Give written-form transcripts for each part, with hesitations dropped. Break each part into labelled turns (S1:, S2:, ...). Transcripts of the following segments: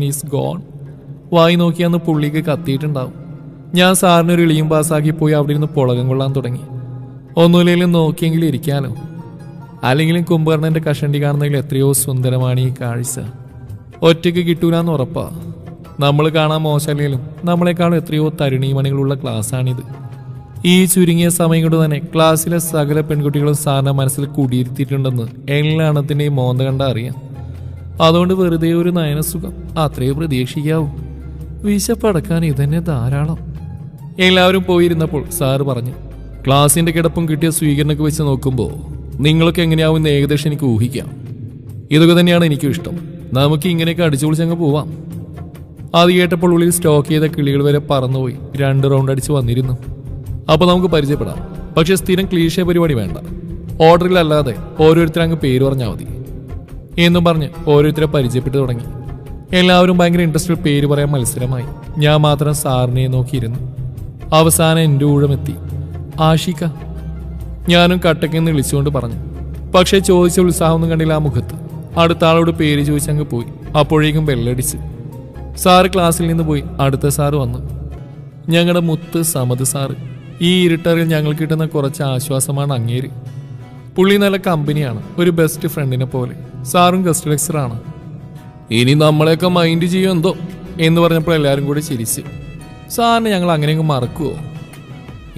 S1: Is gone. വായി നോക്കിയാന്ന് പുള്ളിക്ക് കത്തിയിട്ടുണ്ടാവും. ഞാൻ സാറിനൊരു ഇളിയും പാസ്സാക്കി പോയി അവിടെ ഇരുന്ന് പുളകം കൊള്ളാൻ തുടങ്ങി. ഒന്നുമില്ലെങ്കിലും നോക്കിയെങ്കിലും ഇരിക്കാലോ. അല്ലെങ്കിലും കുംഭകർണന്റെ കഷണ്ടി കാണുന്നതിൽ എത്രയോ സുന്ദരമാണ് ഈ കാഴ്ച. ഒറ്റയ്ക്ക് കിട്ടൂലെന്ന് ഉറപ്പാ. നമ്മൾ കാണാൻ മോശമല്ലെങ്കിലും നമ്മളെക്കാളും എത്രയോ തരുണീമണികളുള്ള ക്ലാസ്സാണിത്. ഈ ചുരുങ്ങിയ സമയം കൊണ്ട് തന്നെ ക്ലാസ്സിലെ സകല പെൺകുട്ടികളും സാറിന്റെ മനസ്സിൽ കുടിയിരുത്തിയിട്ടുണ്ടെന്ന് എല്ലാ എണ്ണത്തിൻ്റെയും മോന്ത കണ്ട അറിയാം. അതുകൊണ്ട് വെറുതെ ഒരു നയനസുഖം അത്രയും പ്രതീക്ഷിക്കാവൂ. വിശപ്പടക്കാൻ ഇതന്നെ ധാരാളം. എല്ലാവരും പോയിരുന്നപ്പോൾ സാറ് പറഞ്ഞു, ക്ലാസിന്റെ കിടപ്പും കിട്ടിയ സ്വീകരണമൊക്കെ വെച്ച് നോക്കുമ്പോൾ നിങ്ങളൊക്കെ എങ്ങനെയാവുമെന്ന് ഏകദേശം എനിക്ക് ഊഹിക്കാം. ഇതൊക്കെ തന്നെയാണ് എനിക്കും ഇഷ്ടം. നമുക്ക് ഇങ്ങനെയൊക്കെ അടിച്ചു പൊളിച്ചങ്ങ് പോവാം. അത് കേട്ടപ്പോൾ ഉള്ളിൽ സ്റ്റോക്ക് ചെയ്ത കിളികൾ വരെ പറന്നുപോയി 2 റൗണ്ട് അടിച്ച് വന്നിരുന്നു. അപ്പോൾ നമുക്ക് പരിചയപ്പെടാം. പക്ഷെ സ്ഥിരം ക്ലീഷേ പരിപാടി വേണ്ട. ഓർഡറിലല്ലാതെ ഓരോരുത്തരും അങ്ങ് പേര് പറഞ്ഞാൽ മതി എന്നും പറഞ്ഞ് ഓരോരുത്തരെ പരിചയപ്പെട്ടു തുടങ്ങി. എല്ലാവരും ഭയങ്കര ഇൻട്രസ്റ്റിൽ പേര് പറയാൻ മത്സരമായി. ഞാൻ മാത്രം സാറിനെ നോക്കിയിരുന്നു. അവസാനം എൻ്റെ ഊഴമെത്തി. ആഷിക. ഞാനും കട്ടക്കെന്ന് വിളിച്ചുകൊണ്ട് പറഞ്ഞു. പക്ഷേ ചോദിച്ച ഉത്സാഹമൊന്നും കണ്ടില്ല ആ മുഖത്ത്. അടുത്ത ആളോട് പേര് ചോദിച്ചങ്ങ് പോയി. അപ്പോഴേക്കും ബെല്ലടിച്ച്. സാറ് ക്ലാസ്സിൽ നിന്ന് പോയി. അടുത്ത സാറ് വന്നു. ഞങ്ങളുടെ മുത്ത് സമദ് സാറ്. ഈ ഇരുട്ടറിൽ ഞങ്ങൾക്ക് കിട്ടുന്ന കുറച്ച് ആശ്വാസമാണ് അങ്ങേര്. പുള്ളി നല്ല കമ്പനിയാണ്, ഒരു ബെസ്റ്റ് ഫ്രണ്ടിനെ പോലെ. സാറും ഗസ്റ്റ് ലെക്ചറാണ്. ഇനി നമ്മളെയൊക്കെ മൈൻഡ് ചെയ്യുമെന്തോ എന്ന് പറഞ്ഞപ്പോൾ എല്ലാവരും കൂടി ചിരിച്ച്. സാറിന് ഞങ്ങൾ അങ്ങനെയൊക്കെ മറക്കുവോ?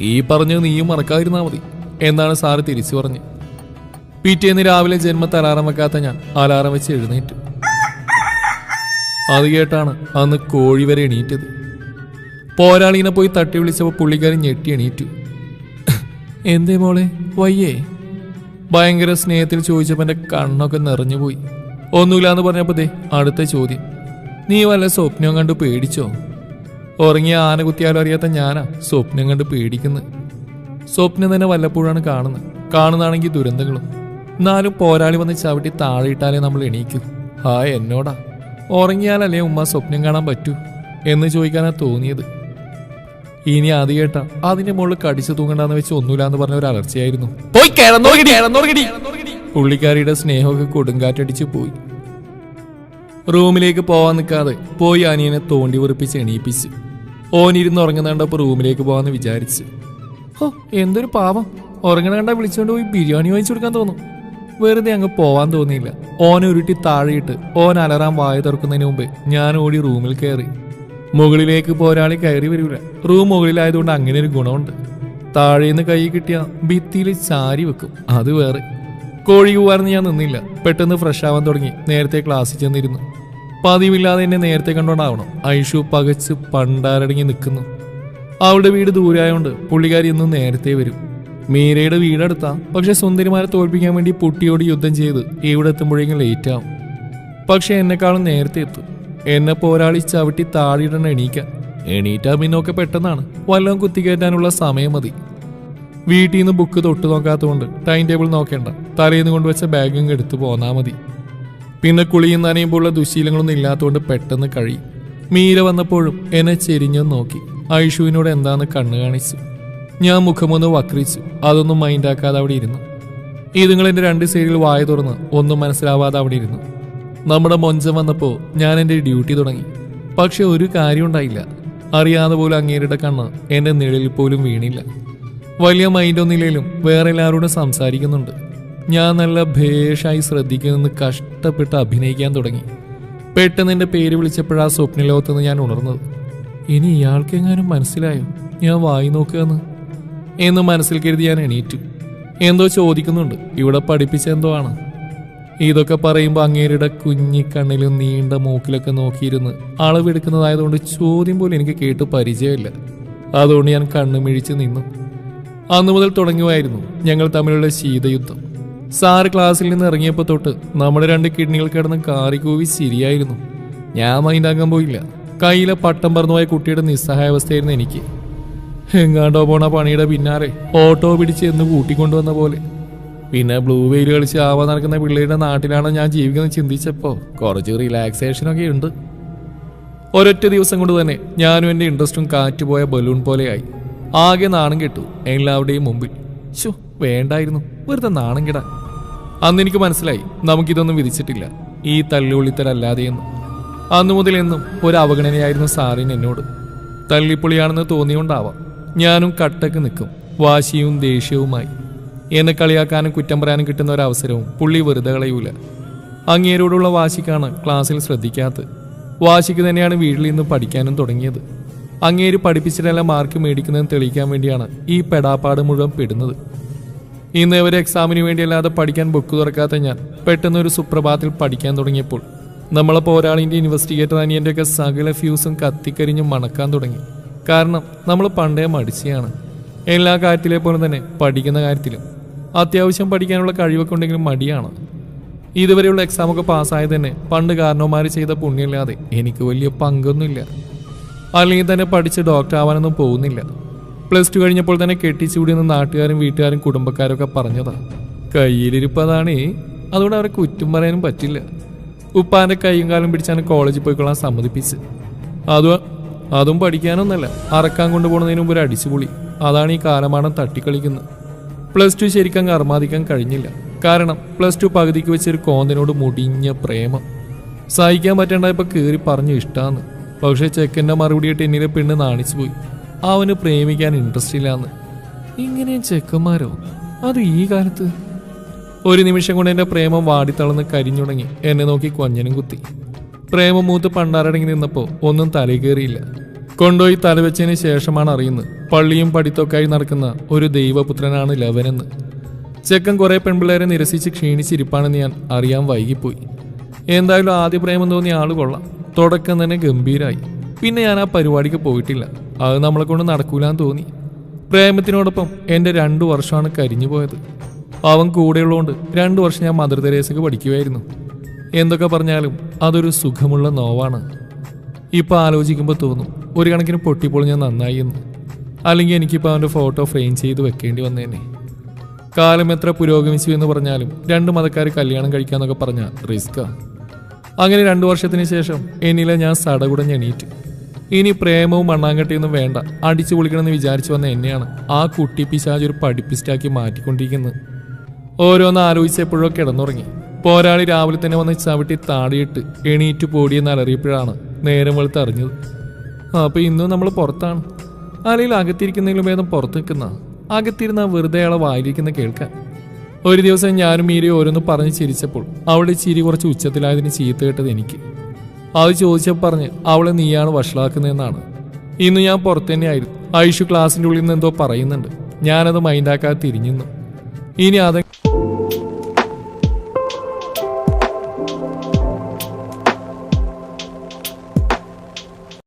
S1: ഈ പറഞ്ഞത് നീയും മറക്കാതിരുന്നാൽ മതി എന്നാണ് സാറ് തിരിച്ചു പറഞ്ഞ്. പിറ്റേന്ന് രാവിലെ ജന്മത്ത് അലാറം വെക്കാത്ത ഞാൻ അലാറം വെച്ച് എഴുന്നേറ്റു. അത് കേട്ടാണ് അന്ന് കോഴി വരെ എണീറ്റത്. പോരാളിനെ പോയി തട്ടി വിളിച്ചപ്പോൾ പുള്ളിക്കാരൻ ഞെട്ടി എണീറ്റു. എന്തേ മോളെ, വയ്യേ? ഭയങ്കര സ്നേഹത്തിൽ ചോദിച്ചപ്പോൾ എൻ്റെ കണ്ണൊക്കെ നിറഞ്ഞുപോയി. ഒന്നുമില്ലാന്ന് പറഞ്ഞപ്പോൾ ദേ അടുത്ത ചോദ്യം. നീ വല്ല സ്വപ്നം കണ്ടു പേടിച്ചോ? ഉറങ്ങിയ ആന കുത്തിയാലും അറിയാത്ത ഞാനാ സ്വപ്നം കണ്ട് പേടിക്കുന്നത്. സ്വപ്നം തന്നെ വല്ലപ്പോഴാണ് കാണുന്നതാണെങ്കിൽ ദുരന്തങ്ങളും. എന്നാലും പോരാളി വന്ന് ചവിട്ടി താഴെ ഇട്ടാലേ നമ്മൾ എണീക്കൂ. എന്നോടാ ഉറങ്ങിയാലല്ലേ ഉമ്മ സ്വപ്നം കാണാൻ പറ്റൂ എന്ന് ചോദിക്കാനാ തോന്നിയത്. ഇനി അത് കേട്ടാ അതിന്റെ മുകളിൽ കടിച്ചു തൂങ്ങണ്ടെന്ന് വെച്ച് ഒന്നുമില്ലാന്ന് പറഞ്ഞ ഒരു അലർച്ചയായിരുന്നു. പുള്ളിക്കാരിയുടെ സ്നേഹമൊക്കെ കൊടുങ്കാറ്റടിച്ച് പോയി. റൂമിലേക്ക് പോവാൻ നിൽക്കാതെ പോയി അനിയനെ തോണ്ടി ഉറപ്പിച്ച് എണീപ്പിച്ച്. ഓനിരുന്ന് ഉറങ്ങുന്നണ്ടപ്പോൾ റൂമിലേക്ക് പോവാന്ന് വിചാരിച്ച്. എന്തൊരു പാവം, ഉറങ്ങണ കണ്ടാ വിളിച്ചുകൊണ്ട് പോയി ബിരിയാണി വാങ്ങിച്ചു കൊടുക്കാൻ തോന്നും. വെറുതെ അങ്ങ് പോവാൻ തോന്നിയില്ല. ഓനെ ഉരുട്ടി താഴെയിട്ട് ഓൻ അലറാൻ വായ തുറക്കുന്നതിന് മുമ്പ് ഞാൻ ഓടി റൂമിൽ കയറി. മുകളിലേക്ക് പോരാളി കയറി വരൂല. റൂം മുകളിലായതുകൊണ്ട് അങ്ങനെ ഒരു ഗുണമുണ്ട്. താഴേന്ന് കൈ കിട്ടിയ ഭിത്തിയിൽ ചാരി വെക്കും. അത് വേറെ. കോഴി കൂവാർന്ന് ഞാൻ നിന്നില്ല. പെട്ടെന്ന് ഫ്രഷ് ആവാൻ തുടങ്ങി. നേരത്തെ ക്ലാസ്സിൽ ചെന്നിരുന്നു. പതിവില്ലാതെ എന്നെ നേരത്തെ കണ്ടോണ്ടാവണം. ഐഷു പകച്ച് പണ്ടാരടങ്ങി നിൽക്കുന്നു. അവളുടെ വീട് ദൂരായോണ്ട് പുള്ളിക്കാരി ഇന്നും നേരത്തെ വരും. മീരയുടെ വീടെടുത്താ, പക്ഷെ സുന്ദരിമാരെ തോൽപ്പിക്കാൻ വേണ്ടി പുട്ടിയോട് യുദ്ധം ചെയ്ത് ഇവിടെ എത്തുമ്പോഴേക്കും ലേറ്റ് ആവും. പക്ഷെ എന്നെക്കാളും നേരത്തെ എത്തും. എന്നെ പോരാളി ചവിട്ടി താഴെയിടണം എണീറ്റാ പിന്നൊക്കെ പെട്ടെന്നാണ്. വല്ലതും കുത്തിക്കയറ്റാനുള്ള സമയം മതി. വീട്ടിൽ നിന്ന് ബുക്ക് തൊട്ട് നോക്കാത്തതുകൊണ്ട് ടൈം ടേബിൾ നോക്കേണ്ട. തലേന്ന് കൊണ്ടുവച്ച ബാഗും എടുത്ത് പോന്നാ മതി. പിന്നെ കുളിയും നനയുമ്പോഴുള്ള ദുശീലങ്ങളൊന്നും ഇല്ലാത്തതുകൊണ്ട് പെട്ടെന്ന് കഴിയും. മീര വന്നപ്പോഴും എന്നെ ചെരിഞ്ഞു നോക്കി. ഐഷുവിനോട് എന്താന്ന് കണ്ണു കാണിച്ചു. ഞാൻ മുഖമൊന്ന് വക്രിച്ചു. അതൊന്നും മൈൻഡാക്കാതെ അവിടെ ഇരുന്നു. ഇതുങ്ങളെൻ്റെ 2 സൈഡിൽ വായ തുറന്ന് ഒന്നും മനസ്സിലാവാതെ അവിടെ ഇരുന്നു. നമ്മുടെ മൊഞ്ചം വന്നപ്പോൾ ഞാൻ എൻ്റെ ഡ്യൂട്ടി തുടങ്ങി. പക്ഷെ ഒരു കാര്യം ഉണ്ടായില്ല. അറിയാതെ പോലും അങ്ങേരുടെ കണ്ണ് എൻ്റെ നിഴലിൽ പോലും വീണില്ല. വലിയ മൈൻഡൊന്നുമില്ലേലും വേറെ എല്ലാവരോടും സംസാരിക്കുന്നുണ്ട്. ഞാൻ നല്ല ഭേഷായി ശ്രദ്ധിക്കുന്നെന്ന് കഷ്ടപ്പെട്ട് അഭിനയിക്കാൻ തുടങ്ങി. പെട്ടെന്ന് എൻ്റെ പേര് വിളിച്ചപ്പോഴാ സ്വപ്നലോകത്തുനിന്ന് ഞാൻ ഉണർന്നത്. ഇനി ഇയാൾക്കെങ്ങാനും മനസ്സിലായോ ഞാൻ വായി നോക്കുകയെന്ന് എന്ന് മനസ്സിൽ കരുതി ഞാൻ എണീറ്റു. എന്തോ ചോദിക്കുന്നുണ്ട്. ഇവിടെ പഠിപ്പിച്ച എന്തോ ആണ്. ഇതൊക്കെ പറയുമ്പോൾ അങ്ങേരുടെ കുഞ്ഞിക്കണ്ണിലും നീണ്ട മൂക്കിലൊക്കെ നോക്കിയിരുന്ന് അളവെടുക്കുന്നതായതുകൊണ്ട് ചോദ്യം പോലും എനിക്ക് കേട്ട് പരിചയമില്ല. അതുകൊണ്ട് ഞാൻ കണ്ണു മിഴിച്ച് നിന്നു. അന്നു മുതൽ തുടങ്ങുമായിരുന്നു ഞങ്ങൾ തമ്മിലുള്ള ശീതയുദ്ധം. സാറ് ക്ലാസ്സിൽ നിന്ന് ഇറങ്ങിയപ്പോൾ തൊട്ട് നമ്മുടെ 2 കിഡ്നികൾ കിടന്ന് കാറിക്കൂവി ചിരിയായിരുന്നു. ഞാൻ മൈൻഡാക്കാൻ പോയില്ല. കയ്യിലെ പട്ടം പറന്നുപോയ കുട്ടിയുടെ നിസ്സഹായാവസ്ഥയായിരുന്നു എനിക്ക്. എങ്ങാണ്ടോ പോണ പണിയുടെ പിന്നാലെ ഓട്ടോ പിടിച്ച് എന്ന് കൂട്ടിക്കൊണ്ടുവന്ന പോലെ. പിന്നെ ബ്ലൂ വെയിൽ കളിച്ച് ആവാൻ നടക്കുന്ന പിള്ളേരുടെ നാട്ടിലാണ് ഞാൻ ജീവിക്കുന്നത് ചിന്തിച്ചപ്പോൾ കുറച്ച് റിലാക്സേഷനൊക്കെ ഉണ്ട്. ഒരൊറ്റ ദിവസം കൊണ്ട് തന്നെ ഞാനും എൻ്റെ ഇൻട്രസ്റ്റും കാറ്റുപോയ ബലൂൺ പോലെയായി. ആകെ നാണം കെട്ടു എല്ലാവരുടെയും മുമ്പിൽ. വേണ്ടായിരുന്നു, വെറുതെ നാണം കെടാൻ. അന്നെനിക്ക് മനസ്സിലായി നമുക്കിതൊന്നും വിധിച്ചിട്ടില്ല ഈ തല്ലുകൊള്ളിത്തരല്ലാതെയെന്ന്. അന്നു മുതൽ എന്നും ഒരു അവഗണനയായിരുന്നു സാറിന് എന്നോട്. തല്ലിപ്പൊളിയാണെന്ന് തോന്നിയോണ്ടാവാം ഞാനും കട്ടക്ക് നിൽക്കും, വാശിയും ദേഷ്യവുമായി. എന്നെ കളിയാക്കാനും കുറ്റം പറയാനും കിട്ടുന്ന ഒരവസരവും പുള്ളി വെറുതെ കളയൂല. അങ്ങേരോടുള്ള വാശിക്കാണ് ക്ലാസ്സിൽ ശ്രദ്ധിക്കാത്തത്. വാശിക്ക് തന്നെയാണ് വീട്ടിൽ നിന്ന് പഠിക്കാനും തുടങ്ങിയത്. അങ്ങേര് പഠിപ്പിച്ചിട്ടെല്ലാം മാർക്ക് മേടിക്കുന്നതെന്ന് തെളിയിക്കാൻ വേണ്ടിയാണ് ഈ പെടാപ്പാട് മുഴുവൻ പെടുന്നത്. ഇന്ന് ഒരു എക്സാമിന് വേണ്ടിയല്ലാതെ പഠിക്കാൻ ബുക്ക് തുറക്കാത്ത ഞാൻ പെട്ടെന്നൊരു സുപ്രഭാതത്തിൽ പഠിക്കാൻ തുടങ്ങിയപ്പോൾ നമ്മളപ്പോൾ ഒരാളിൻ്റെ ഇൻവെസ്റ്റിഗേറ്റർ അനിയൻ്റെയൊക്കെ സകല ഫ്യൂസും കത്തിക്കരിഞ്ഞും മണക്കാൻ തുടങ്ങി. കാരണം നമ്മൾ പണ്ടേ മടിച്ചാണ്. എല്ലാ കാര്യത്തിലെ പോലെ തന്നെ പഠിക്കുന്ന കാര്യത്തിലും അത്യാവശ്യം പഠിക്കാനുള്ള കഴിവൊക്കെ ഉണ്ടെങ്കിലും മടിയാണ്. ഇതുവരെയുള്ള എക്സാമൊക്കെ പാസ്സായത് തന്നെ പണ്ട് കാരണവന്മാർ ചെയ്ത പുണ്യമില്ലാതെ എനിക്ക് വലിയ പങ്കൊന്നുമില്ല. അല്ലെങ്കിൽ തന്നെ പഠിച്ച് ഡോക്ടർ ആവാനൊന്നും പോകുന്നില്ല. +2 കഴിഞ്ഞപ്പോൾ തന്നെ കെട്ടിച്ചൂടിയെന്ന് നാട്ടുകാരും വീട്ടുകാരും കുടുംബക്കാരും ഒക്കെ പറഞ്ഞതാ. കയ്യിലിരിപ്പതാണേ, അതുകൊണ്ട് അവരെ കുറ്റം പറയാനും പറ്റില്ല. ഉപ്പാൻ്റെ കൈയും കാലം പിടിച്ചാണ് കോളേജിൽ പോയിക്കൊള്ളാൻ സമ്മതിപ്പിച്ച്. അതും പഠിക്കാനൊന്നല്ല, അറക്കാൻ കൊണ്ടുപോകുന്നതിന് മുമ്പ് ഒരു അടിച്ചുപൊളി. അതാണ് ഈ കാലമാണം തട്ടിക്കളിക്കുന്നത്. +2 ശരിക്കും അർമാദിക്കാൻ കഴിഞ്ഞില്ല. കാരണം +2 പകുതിക്ക് വെച്ചൊരു കോന്തനോട് മുടിഞ്ഞ പ്രേമം സഹിക്കാൻ പറ്റേണ്ടായപ്പോൾ കയറി പറഞ്ഞു ഇഷ്ടാന്ന്. പക്ഷേ ചെക്കൻ്റെ മറുപടിയായിട്ട് എന്നിലെ പെണ്ണ് നാണിച്ചു പോയി. അവന് പ്രേമിക്കാൻ ഇൻട്രസ്റ്റ് ഇല്ലാന്ന്. ഇങ്ങനെയും ചെക്കന്മാരോ, അത് ഈ കാലത്ത്? ഒരു നിമിഷം കൊണ്ട് എൻ്റെ പ്രേമം വാടിത്തളർന്ന് കരിഞ്ഞുടങ്ങി എന്നെ നോക്കി കൊഞ്ഞനും കുത്തി. പ്രേമം മൂത്ത് പണ്ടാരടങ്ങി നിന്നപ്പോൾ ഒന്നും തലയിൽ കയറിയില്ല. കൊണ്ടുപോയി തലവെച്ചതിന് ശേഷമാണ് അറിയുന്നത് പള്ളിയും പഠിത്തമൊക്കെയായി നടക്കുന്ന ഒരു ദൈവപുത്രനാണ് ലവനെന്ന്. ചെക്കൻ കുറെ പെൺപിള്ളേരെ നിരസിച്ച് ക്ഷീണിച്ചിരിപ്പാണെന്ന് ഞാൻ അറിയാൻ വൈകിപ്പോയി. എന്തായാലും ആദ്യ പ്രേമം തോന്നിയ ആള് കൊള്ളാം. തുടക്കം തന്നെ ഗംഭീരായി. പിന്നെ ഞാൻ ആ പരിപാടിക്ക് പോയിട്ടില്ല. അത് നമ്മളെ കൊണ്ട് നടക്കൂലാന്ന് തോന്നി. പ്രേമത്തിനോടൊപ്പം എൻ്റെ 2 വർഷമാണ് കരിഞ്ഞു പോയത്. അവൻ കൂടെയുള്ളതുകൊണ്ട് 2 വർഷം ഞാൻ മദർ തെരേസയ്ക്ക് പഠിക്കുമായിരുന്നു. എന്തൊക്കെ പറഞ്ഞാലും അതൊരു സുഖമുള്ള നോവാണ്. ഇപ്പം ആലോചിക്കുമ്പോൾ തോന്നും ഒരു കണക്കിന് പൊട്ടിപ്പോൾ ഞാൻ നന്നായി എന്ന്. അല്ലെങ്കിൽ എനിക്കിപ്പോൾ അവൻ്റെ ഫോട്ടോ ഫ്രെയിം ചെയ്ത് വെക്കേണ്ടി വന്നേനെ. കാലം എത്ര പുരോഗമിച്ചു എന്ന് പറഞ്ഞാലും 2 മതക്കാർ കല്യാണം കഴിക്കാന്നൊക്കെ പറഞ്ഞാൽ റിസ്ക്കാണ്. അങ്ങനെ 2 വർഷത്തിന് ശേഷം എന്നിലെ ഞാൻ സടകുടഞ്ഞ് എണീറ്റ്. ഇനി പ്രേമവും മണ്ണാങ്കട്ടയൊന്നും വേണ്ട, അടിച്ചു പൊളിക്കണമെന്ന് വിചാരിച്ചു വന്ന എന്നെയാണ് ആ കുട്ടി പിശാച് ഒരു പഠിപ്പിസ്റ്റാക്കി മാറ്റിക്കൊണ്ടിരിക്കുന്നത്. ഓരോന്ന് ആലോചിച്ചപ്പോഴോ കിടന്നുറങ്ങി. പോരാളി രാവിലെ തന്നെ വന്ന് ചവിട്ടി താടിയിട്ട് എണീറ്റ് പോടിയെന്ന് അലറിയപ്പോഴാണ് നേരം വെളുത്ത് അറിഞ്ഞത്. അപ്പോൾ ഇന്നും നമ്മൾ പുറത്താണ്. അല്ലെങ്കിൽ അകത്തിരിക്കുന്നതിലും ഭേദം പുറത്ത് നിൽക്കുന്ന. അകത്തിരുന്ന വെറുതെ അയാളെ വായിലിരിക്കുന്ന കേൾക്കാൻ. ഒരു ദിവസം ഞാനും മീരയും ഓരോന്ന് പറഞ്ഞ് ചിരിച്ചപ്പോൾ അവളുടെ ചിരി കുറച്ച് ഉച്ചത്തിലായതിന് ചീത്ത കേട്ടത് എനിക്ക്. അത് ചോദിച്ചപ്പോൾ പറഞ്ഞ് അവളെ നീയാണ് വഷളാക്കുന്നതെന്നാണ്. ഇന്ന് ഞാൻ പുറത്തു തന്നെയായിരുന്നു. ഐഷു ക്ലാസ്സിൻ്റെ ഉള്ളിൽ നിന്ന് എന്തോ പറയുന്നുണ്ട്. ഞാനത് മൈൻഡാക്കാതെ തിരിഞ്ഞു. ഇനി